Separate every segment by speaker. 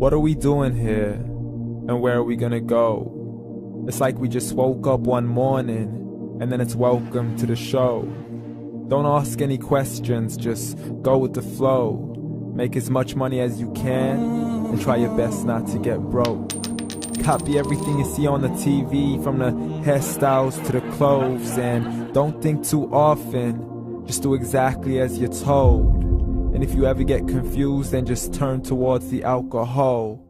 Speaker 1: What are we doing here? And where are we gonna go? It's like we just woke up one morning, and then it's welcome to the show. Don't ask any questions, just go with the flow. Make as much money as you can, and try your best not to get broke. Copy everything you see on the TV, from the hairstyles to the clothes, and don't think too often, just do exactly as you're told. And if you ever get confused, then just turn towards the alcohol.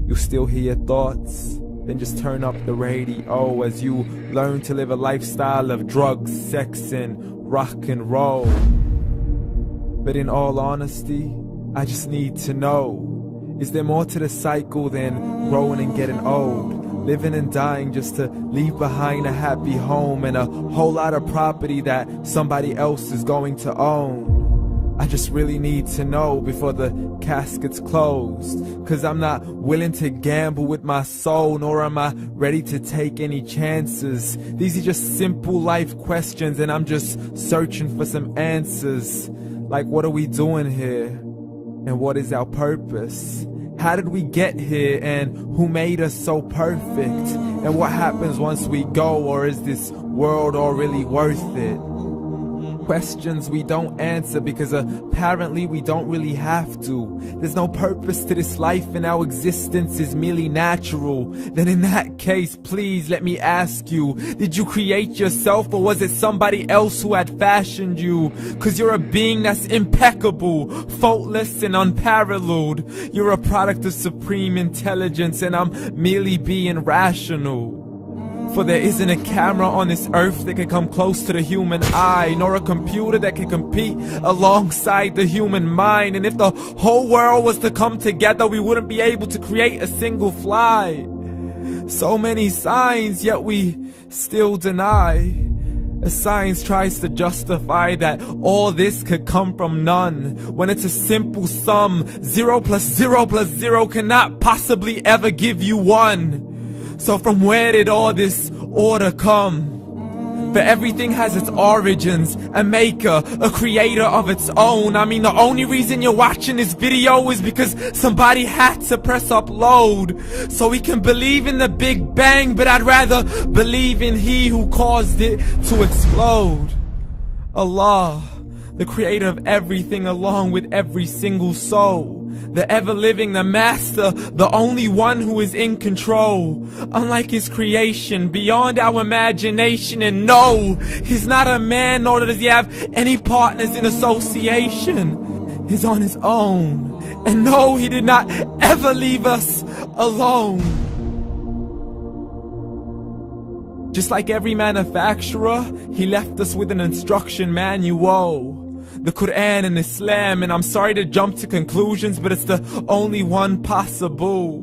Speaker 1: You'll still hear your thoughts, then just turn up the radio as you learn to live a lifestyle of drugs, sex, and rock and roll. But in all honesty, I just need to know, is there more to the cycle than growing and getting old? Living and dying just to leave behind a happy home and a whole lot of property that somebody else is going to own. I just really need to know before the casket's closed, 'cause I'm not willing to gamble with my soul, nor am I ready to take any chances. These are just simple life questions, and I'm just searching for some answers. Like, what are we doing here? And what is our purpose? How did we get here, and who made us so perfect? And what happens once we go, or is this world all really worth it? Questions we don't answer because apparently we don't really have to. There's no purpose to this life and our existence is merely natural. Then in that case, please let me ask you, did you create yourself, or was it somebody else who had fashioned you? 'Cause you're a being that's impeccable, faultless and unparalleled. You're a product of supreme intelligence, and I'm merely being rational. For there isn't a camera on this earth that can come close to the human eye, nor a computer that can compete alongside the human mind. And if the whole world was to come together, we wouldn't be able to create a single fly. So many signs, yet we still deny. As science tries to justify that all this could come from none, when it's a simple sum. 0 plus 0 plus 0 cannot possibly ever give you 1. So from where did all this order come? For everything has its origins, a maker, a creator of its own. I mean, the only reason you're watching this video is because somebody had to press upload. So we can believe in the Big Bang, but I'd rather believe in He who caused it to explode. Allah, the creator of everything along with every single soul. The ever-living, the master, the only one who is in control. Unlike his creation, beyond our imagination. And no, he's not a man, nor does he have any partners in association. He's on his own. And no, he did not ever leave us alone. Just like every manufacturer, he left us with an instruction manual. The Quran and Islam, and I'm sorry to jump to conclusions, but it's the only one possible.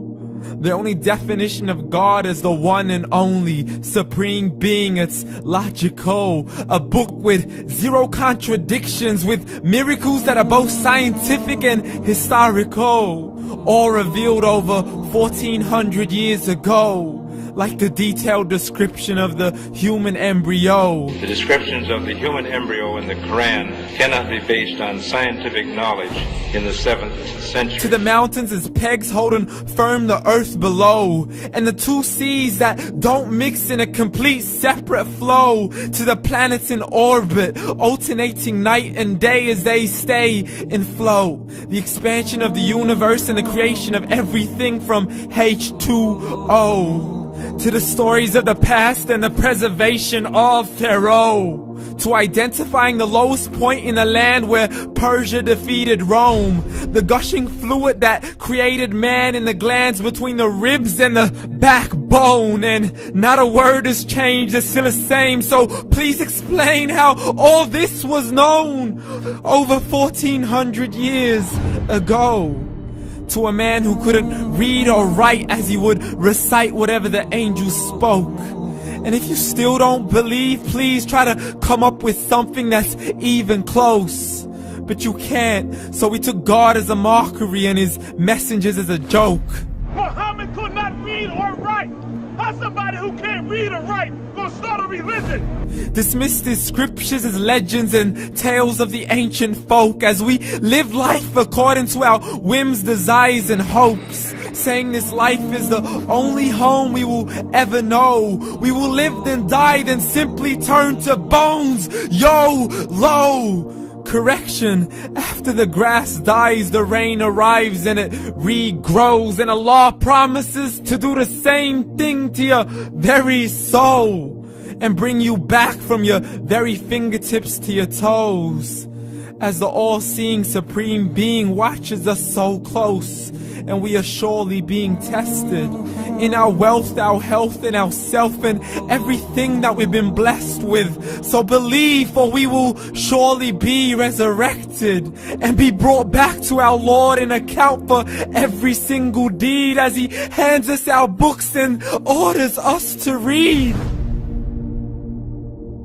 Speaker 1: The only definition of God is the one and only supreme being. It's logical, a book with 0 contradictions, with miracles that are both scientific and historical, all revealed over 1400 years ago. Like the detailed description of the human embryo.
Speaker 2: The descriptions of the human embryo in the Quran cannot be based on scientific knowledge in the 7th century.
Speaker 1: To the mountains as pegs holding firm the earth below, and the 2 seas that don't mix in a complete separate flow. To the planets in orbit, alternating night and day as they stay in flow. The expansion of the universe and the creation of everything from H2O. To the stories of the past and the preservation of Pharaoh. To identifying the lowest point in the land where Persia defeated Rome. The gushing fluid that created man in the glands between the ribs and the backbone. And not a word has changed, it's still the same. So please explain how all this was known over 1400 years ago. To a man who couldn't read or write, as he would recite whatever the angels spoke. And if you still don't believe, please try to come up with something that's even close. But you can't, so we took God as a mockery and his messengers as a joke.
Speaker 3: Muhammad could not read or write. How's somebody who can't read or write gonna start a religion?
Speaker 1: Dismiss his scriptures as legends and tales of the ancient folk, as we live life according to our whims, desires, and hopes. saying this life is the only home we will ever know. We will live then die, then simply turn to bones. YOLO! Correction, after the grass dies, the rain arrives and it regrows, and Allah promises to do the same thing to your very soul and bring you back from your very fingertips to your toes, as the all-seeing supreme being watches us so close, and we are surely being tested in our wealth, our health, and our self, and everything that we've been blessed with. So believe, for we will surely be resurrected and be brought back to our Lord and account for every single deed, as He hands us our books and orders us to read.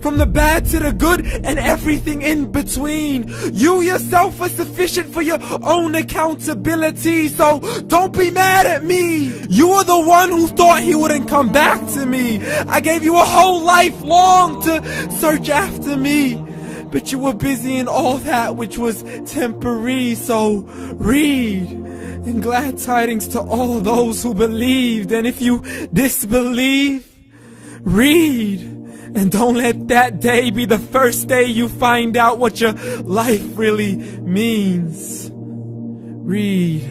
Speaker 1: From the bad to the good and everything in between. You yourself are sufficient for your own accountability, so don't be mad at me. You are the one who thought He wouldn't come back to me. I gave you a whole life long to search after me, but you were busy in all that which was temporary. So read, and glad tidings to all those who believed. And if you disbelieve, read. And don't let that day be the first day you find out what your life really means. Read.